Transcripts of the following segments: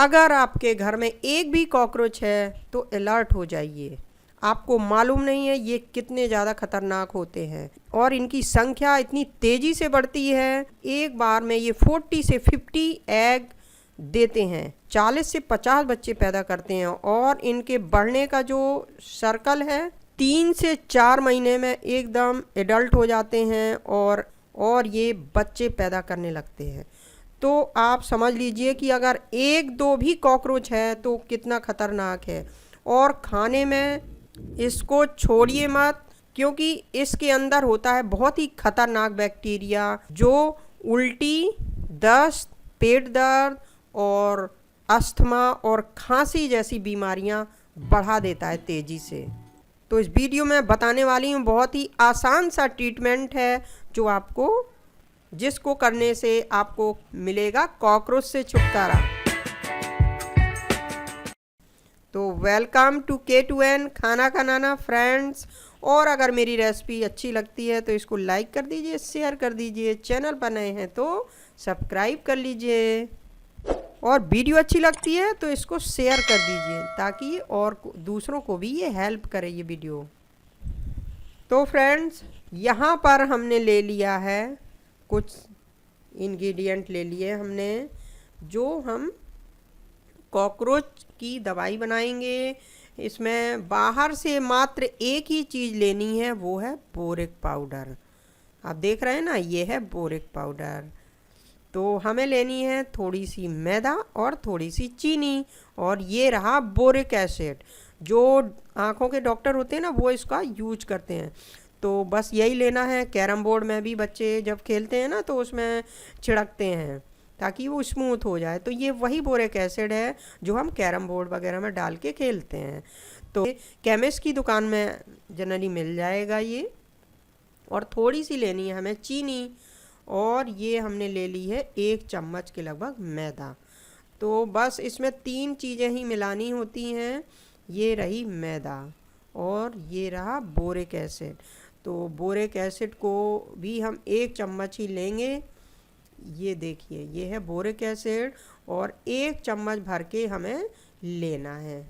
अगर आपके घर में एक भी कॉकरोच है तो अलर्ट हो जाइए। आपको मालूम नहीं है ये कितने ज़्यादा खतरनाक होते हैं और इनकी संख्या इतनी तेज़ी से बढ़ती है। एक बार में ये 40 से 50 एग देते हैं, 40 से 50 बच्चे पैदा करते हैं और इनके बढ़ने का जो सर्कल है 3 से 4 महीने में एकदम एडल्ट हो जाते हैं और ये बच्चे पैदा करने लगते हैं। तो आप समझ लीजिए कि अगर एक दो भी कॉकरोच है तो कितना खतरनाक है। और खाने में इसको छोड़िए मत, क्योंकि इसके अंदर होता है बहुत ही खतरनाक बैक्टीरिया जो उल्टी, दस्त, पेट दर्द और अस्थमा और खांसी जैसी बीमारियां बढ़ा देता है तेज़ी से। तो इस वीडियो में बताने वाली हूँ बहुत ही आसान सा ट्रीटमेंट है जिसको करने से आपको मिलेगा कॉकरोच से छुटकारा। तो वेलकम टू K2N खाना बनाना फ्रेंड्स। और अगर मेरी रेसिपी अच्छी लगती है तो इसको लाइक कर दीजिए, शेयर कर दीजिए, चैनल पर नए हैं तो सब्सक्राइब कर लीजिए और वीडियो अच्छी लगती है तो इसको शेयर कर दीजिए ताकि और दूसरों को भी ये हेल्प करे ये वीडियो। तो फ्रेंड्स यहाँ पर हमने ले लिया है कुछ इंग्रेडिएंट ले लिए हमने जो हम कॉकरोच की दवाई बनाएंगे। इसमें बाहर से मात्र एक ही चीज़ लेनी है, वो है बोरिक पाउडर। आप देख रहे हैं ना, ये है बोरिक पाउडर। तो हमें लेनी है थोड़ी सी मैदा और थोड़ी सी चीनी और ये रहा बोरिक एसिड जो आँखों के डॉक्टर होते हैं ना वो इसका यूज करते हैं। तो बस यही लेना है। कैरम बोर्ड में भी बच्चे जब खेलते हैं ना तो उसमें छिड़कते हैं ताकि वो स्मूथ हो जाए। तो ये वही बोरिक एसिड है जो हम कैरम बोर्ड वगैरह में डाल के खेलते हैं। तो केमिस्ट की दुकान में जनरली मिल जाएगा ये। और थोड़ी सी लेनी है हमें चीनी और ये हमने ले ली है 1 चम्मच के लगभग मैदा। तो बस इसमें 3 चीज़ें ही मिलानी होती हैं। ये रही मैदा और ये रहा बोरिक एसिड। तो बोरिक एसिड को भी हम 1 चम्मच ही लेंगे। ये देखिए ये है बोरिक एसिड और 1 चम्मच भर के हमें लेना है।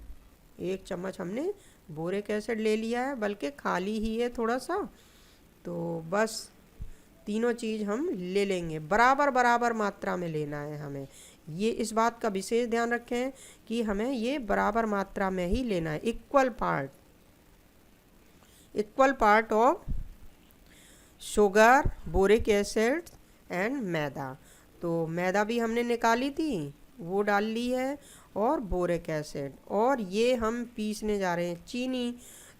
1 चम्मच हमने बोरिक एसिड ले लिया है, बल्कि खाली ही है थोड़ा सा। तो बस तीनों चीज़ हम ले लेंगे, बराबर बराबर मात्रा में लेना है हमें। ये इस बात का विशेष ध्यान रखें कि हमें ये बराबर मात्रा में ही लेना है। Equal part of sugar, boric acid and maida. तो मैदा भी हमने निकाली थी, वो डाल ली है और बोरिक एसिड। और ये हम पीसने जा रहे हैं चीनी।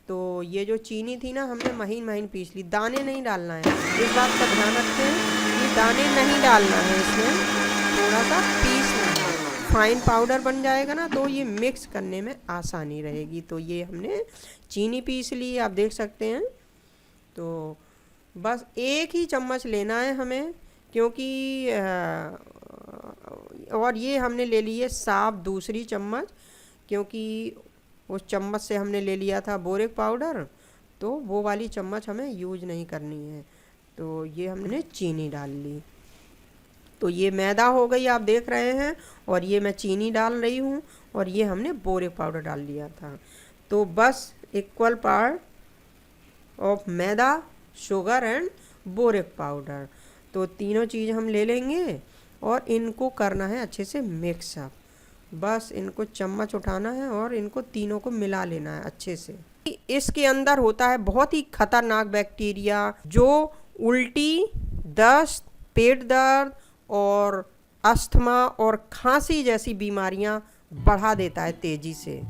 तो ये जो चीनी थी ना हमने महीन महीन पीस ली, दाने नहीं डालना है। इस बात का ध्यान रखें कि दाने नहीं डालना है, इसमें थोड़ा सा पीसना है। फाइन पाउडर बन जाएगा ना तो ये मिक्स करने में आसानी रहेगी। तो ये हमने चीनी पीस ली, आप देख सकते हैं। तो बस 1 ही चम्मच लेना है हमें, क्योंकि और ये हमने ले ली है साफ दूसरी चम्मच, क्योंकि उस चम्मच से हमने ले लिया था बोरिक पाउडर, तो वो वाली चम्मच हमें यूज नहीं करनी है। तो ये हमने चीनी डाल ली। तो ये मैदा हो गई, आप देख रहे हैं, और ये मैं चीनी डाल रही हूँ और ये हमने बोरिक पाउडर डाल लिया था। तो बस equal part of maida, sugar and boric powder. तो तीनों चीज़ हम ले लेंगे और इनको करना है अच्छे से मिक्स अप। बस इनको चम्मच उठाना है और इनको तीनों को मिला लेना है अच्छे से। इसके अंदर होता है बहुत ही खतरनाक बैक्टीरिया जो उल्टी, दस्त, पेट दर्द और अस्थमा और खांसी जैसी बीमारियां बढ़ा देता है तेज़ी से।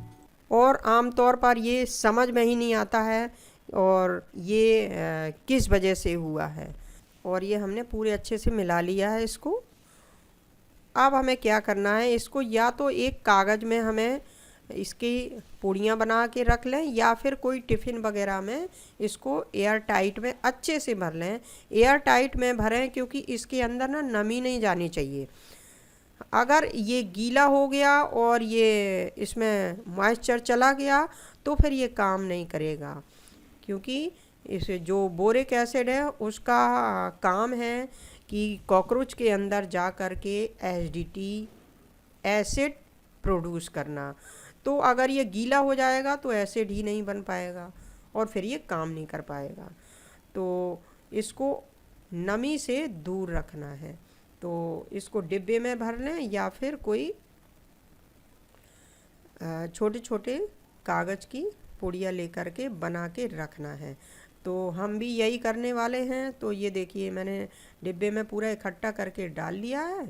और आमतौर पर ये समझ में ही नहीं आता है और ये किस वजह से हुआ है। और ये हमने पूरे अच्छे से मिला लिया है इसको। अब हमें क्या करना है, इसको या तो एक कागज़ में हमें इसकी पूड़ियाँ बना के रख लें या फिर कोई टिफ़िन वगैरह में इसको एयर टाइट में अच्छे से भर लें। एयर टाइट में भरें क्योंकि इसके अंदर ना नमी नहीं जानी चाहिए। अगर ये गीला हो गया और ये इसमें मॉइस्चर चला गया तो फिर ये काम नहीं करेगा, क्योंकि इस जो बोरिक एसिड है उसका काम है कि कॉकरोच के अंदर जा कर के एसिडिटी, एसिड प्रोड्यूस करना। तो अगर ये गीला हो जाएगा तो एसिड ही नहीं बन पाएगा और फिर ये काम नहीं कर पाएगा। तो इसको नमी से दूर रखना है। तो इसको डिब्बे में भर लें या फिर कोई छोटे छोटे कागज़ की पुड़िया लेकर के बना के रखना है। तो हम भी यही करने वाले हैं। तो ये देखिए मैंने डिब्बे में पूरा इकट्ठा करके डाल लिया है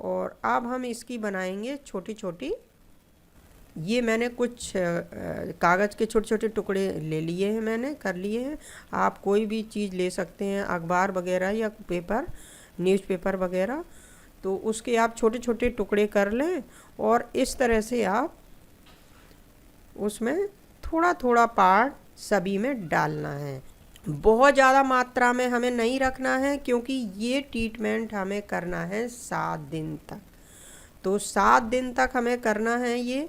और अब हम इसकी बनाएंगे छोटी छोटी। ये मैंने कुछ कागज़ के छोटे छोटे टुकड़े ले लिए हैं, मैंने कर लिए हैं। आप कोई भी चीज़ ले सकते हैं, अखबार वगैरह या पेपर, न्यूज़पेपर वगैरह। तो उसके आप छोटे छोटे टुकड़े कर लें और इस तरह से आप उसमें थोड़ा थोड़ा पार्ट सभी में डालना है। बहुत ज़्यादा मात्रा में हमें नहीं रखना है क्योंकि ये ट्रीटमेंट हमें करना है 7 दिन तक। तो 7 दिन तक हमें करना है ये।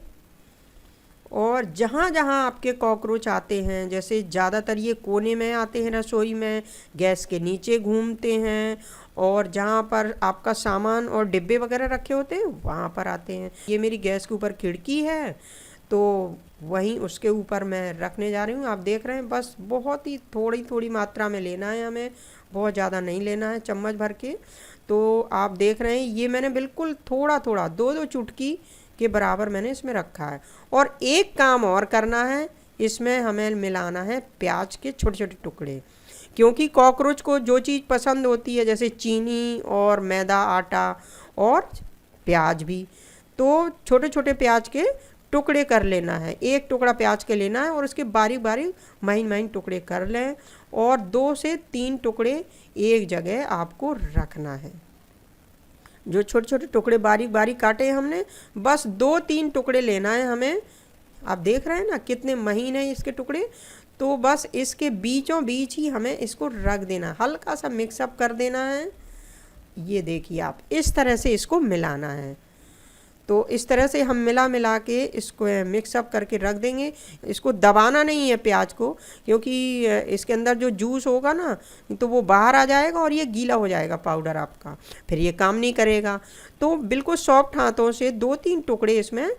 और जहाँ जहाँ आपके कॉकरोच आते हैं, जैसे ज़्यादातर ये कोने में आते हैं, रसोई में, गैस के नीचे घूमते हैं, और जहाँ पर आपका सामान और डिब्बे वगैरह रखे होते हैं वहाँ पर आते हैं। ये मेरी गैस के ऊपर खिड़की है तो वहीं उसके ऊपर मैं रखने जा रही हूँ। आप देख रहे हैं, बस बहुत ही थोड़ी थोड़ी मात्रा में लेना है हमें, बहुत ज़्यादा नहीं लेना है, चम्मच भर के। तो आप देख रहे हैं ये मैंने बिल्कुल थोड़ा थोड़ा 2-2 चुटकी के बराबर मैंने इसमें रखा है। और एक काम और करना है, इसमें हमें मिलाना है प्याज के छोटे छोटे टुकड़े, क्योंकि कॉकरोच को जो चीज़ पसंद होती है जैसे चीनी और मैदा, आटा और प्याज भी, तो छोटे छोटे प्याज के टुकड़े कर लेना है। एक टुकड़ा प्याज के लेना है और उसके बारीक बारीक महीन महीन टुकड़े कर लें और 2 से 3 टुकड़े एक जगह आपको रखना है। जो छोटे छोटे टुकड़े बारीक बारीक काटे हैं हमने, बस 2-3 टुकड़े लेना है हमें। आप देख रहे हैं ना कितने महीन हैं इसके टुकड़े। तो बस इसके बीचों बीच ही हमें इसको रख देना, हल्का सा मिक्सअप कर देना है। ये देखिए आप इस तरह से इसको मिलाना है। तो इस तरह से हम मिला के इसको मिक्सअप करके रख देंगे। इसको दबाना नहीं है प्याज को, क्योंकि इसके अंदर जो जूस होगा ना तो वो बाहर आ जाएगा और ये गीला हो जाएगा पाउडर आपका, फिर ये काम नहीं करेगा। तो बिल्कुल सॉफ्ट हाथों से 2-3 टुकड़े इसमें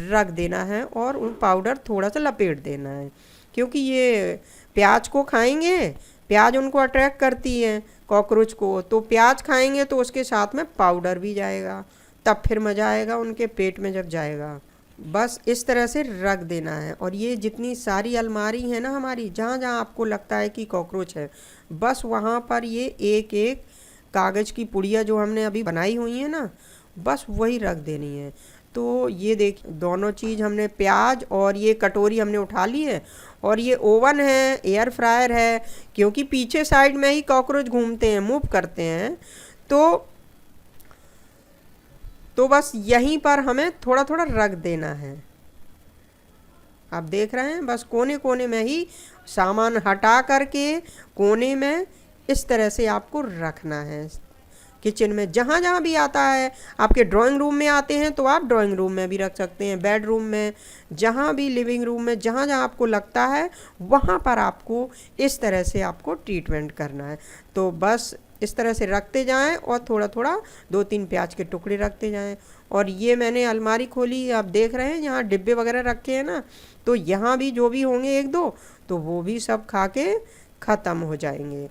रख देना है और उन पाउडर थोड़ा सा लपेट देना है, क्योंकि ये प्याज को खाएंगे, प्याज उनको अट्रैक्ट करती है कॉकरोच को, तो प्याज खाएंगे तो उसके साथ में पाउडर भी जाएगा, तब फिर मज़ा आएगा उनके पेट में जब जाएगा। बस इस तरह से रख देना है। और ये जितनी सारी अलमारी है ना हमारी, जहाँ जहाँ आपको लगता है कि कॉकरोच है, बस वहाँ पर ये एक एक कागज़ की पुड़िया जो हमने अभी बनाई हुई है ना, बस वही रख देनी है। तो ये देख, दोनों चीज़ हमने, प्याज और ये कटोरी हमने उठा ली है। और ये ओवन है, एयर फ्रायर है, क्योंकि पीछे साइड में ही कॉकरोच घूमते हैं, मूव करते हैं। तो बस यहीं पर हमें थोड़ा थोड़ा रख देना है। आप देख रहे हैं, बस कोने कोने में ही सामान हटा करके कोने में इस तरह से आपको रखना है। किचन में जहाँ जहाँ भी आता है, आपके ड्राइंग रूम में आते हैं तो आप ड्राइंग रूम में भी रख सकते हैं, बेडरूम में, जहाँ भी, लिविंग रूम में, जहाँ जहाँ आपको लगता है वहाँ पर आपको इस तरह से आपको ट्रीटमेंट करना है। तो बस इस तरह से रखते जाएं और थोड़ा थोड़ा 2-3 प्याज के टुकड़े रखते जाएं। और ये मैंने अलमारी खोली, आप देख रहे हैं यहाँ डिब्बे वगैरह रखे हैं ना, तो यहाँ भी जो भी होंगे 1-2 तो वो भी सब खा के ख़त्म हो जाएंगे।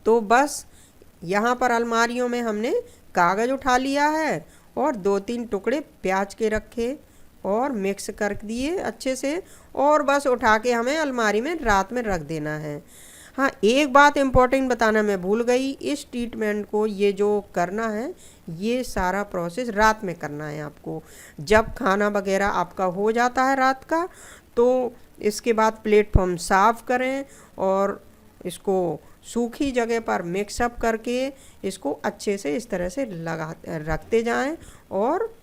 तो बस यहाँ पर अलमारियों में हमने कागज़ उठा लिया है और 2-3 टुकड़े प्याज के रखे और मिक्स कर दिए अच्छे से, और बस उठा के हमें अलमारी में रात में रख देना है। हाँ, एक बात इम्पोर्टेंट बताना मैं भूल गई, इस ट्रीटमेंट को, ये जो करना है, ये सारा प्रोसेस रात में करना है आपको। जब खाना वगैरह आपका हो जाता है रात का, तो इसके बाद प्लेटफॉर्म साफ़ करें और इसको सूखी जगह पर मिक्सअप करके इसको अच्छे से इस तरह से रखते जाएं, और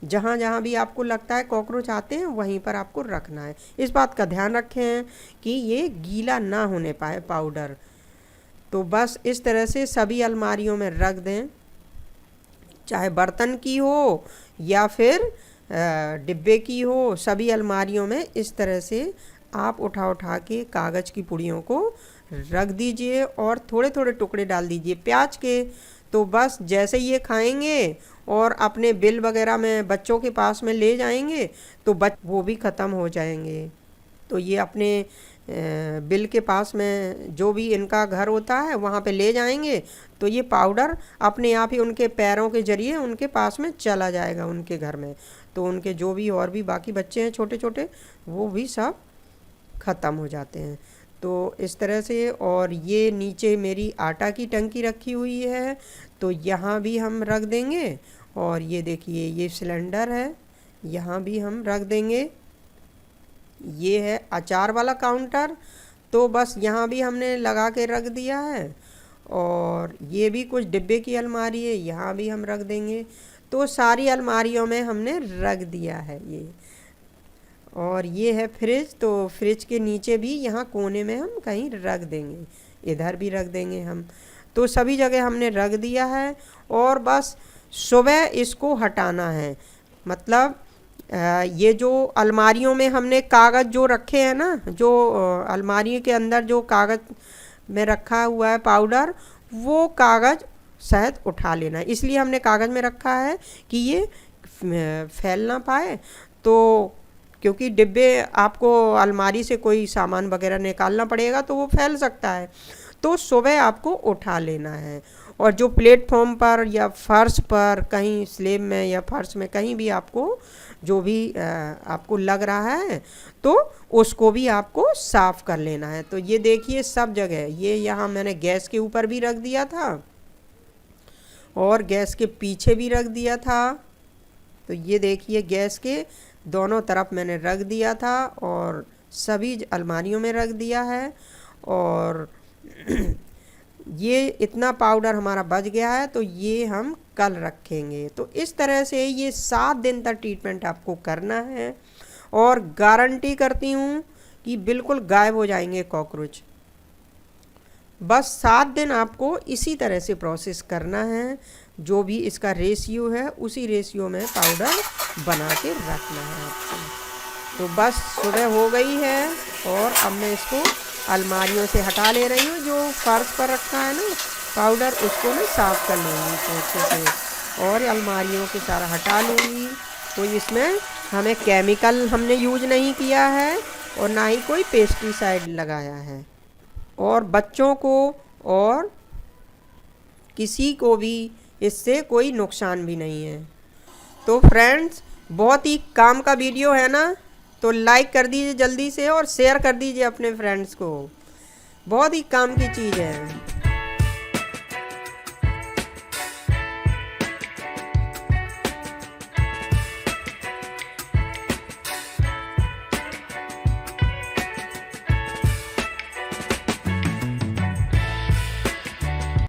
जहाँ जहाँ भी आपको लगता है कॉकरोच आते हैं वहीं पर आपको रखना है। इस बात का ध्यान रखें कि ये गीला ना होने पाए पाउडर। तो बस इस तरह से सभी अलमारियों में रख दें, चाहे बर्तन की हो या फिर डिब्बे की हो, सभी अलमारियों में इस तरह से आप उठा के कागज़ की पुड़ियों को रख दीजिए और थोड़े थोड़े टुकड़े डाल दीजिए प्याज के। तो बस जैसे ये खाएंगे और अपने बिल वगैरह में बच्चों के पास में ले जाएंगे तो वो भी ख़त्म हो जाएंगे। तो ये अपने बिल के पास में जो भी इनका घर होता है वहाँ पे ले जाएंगे तो ये पाउडर अपने आप ही उनके पैरों के ज़रिए उनके पास में चला जाएगा उनके घर में। तो उनके जो भी और भी बाकी बच्चे हैं छोटे छोटे वो भी सब ख़त्म हो जाते हैं। तो इस तरह से। और ये नीचे मेरी आटा की टंकी रखी हुई है तो यहाँ भी हम रख देंगे। और ये देखिए ये सिलेंडर है, यहाँ भी हम रख देंगे। ये है अचार वाला काउंटर, तो बस यहाँ भी हमने लगा के रख दिया है। और ये भी कुछ डिब्बे की अलमारी है, यहाँ भी हम रख देंगे। तो सारी अलमारियों में हमने रख दिया है ये। और ये है फ्रिज, तो फ्रिज के नीचे भी यहाँ कोने में हम कहीं रख देंगे, इधर भी रख देंगे हम। तो सभी जगह हमने रख दिया है। और बस सुबह इसको हटाना है। मतलब ये जो अलमारियों में हमने कागज़ जो रखे हैं ना, जो अलमारी के अंदर जो कागज़ में रखा हुआ है पाउडर, वो कागज़ शहद उठा लेना है। इसलिए हमने कागज़ में रखा है कि ये फैल ना पाए। तो क्योंकि डिब्बे आपको अलमारी से कोई सामान वगैरह निकालना पड़ेगा तो वो फैल सकता है। तो सुबह आपको उठा लेना है। और जो प्लेटफॉर्म पर या फर्श पर कहीं स्लेब में या फर्श में कहीं भी आपको जो भी आपको लग रहा है तो उसको भी आपको साफ़ कर लेना है। तो ये देखिए सब जगह, ये यहाँ मैंने गैस के ऊपर भी रख दिया था और गैस के पीछे भी रख दिया था। तो ये देखिए गैस के दोनों तरफ मैंने रख दिया था और सभी अलमारियों में रख दिया है। और ये इतना पाउडर हमारा बच गया है तो ये हम कल रखेंगे। तो इस तरह से ये 7 दिन तक ट्रीटमेंट आपको करना है और गारंटी करती हूँ कि बिल्कुल गायब हो जाएंगे कॉकरोच। बस 7 दिन आपको इसी तरह से प्रोसेस करना है। जो भी इसका रेशियो है उसी रेशियो में पाउडर बना के रखना है आपको। तो बस सुबह हो गई है और अब मैं इसको अलमारियों से हटा ले रही हूँ। जो फर्श पर रखा है ना पाउडर, उसको मैं साफ़ कर लूँगी पोछे से और अलमारियों के सारा हटा लूँगी। तो इसमें हमें केमिकल हमने यूज नहीं किया है और ना ही कोई पेस्टिसाइड लगाया है। और बच्चों को और किसी को भी इससे कोई नुकसान भी नहीं है। तो फ्रेंड्स बहुत ही काम का वीडियो है ना, तो लाइक कर दीजिए जल्दी से और शेयर कर दीजिए अपने फ्रेंड्स को। बहुत ही काम की चीज़ है।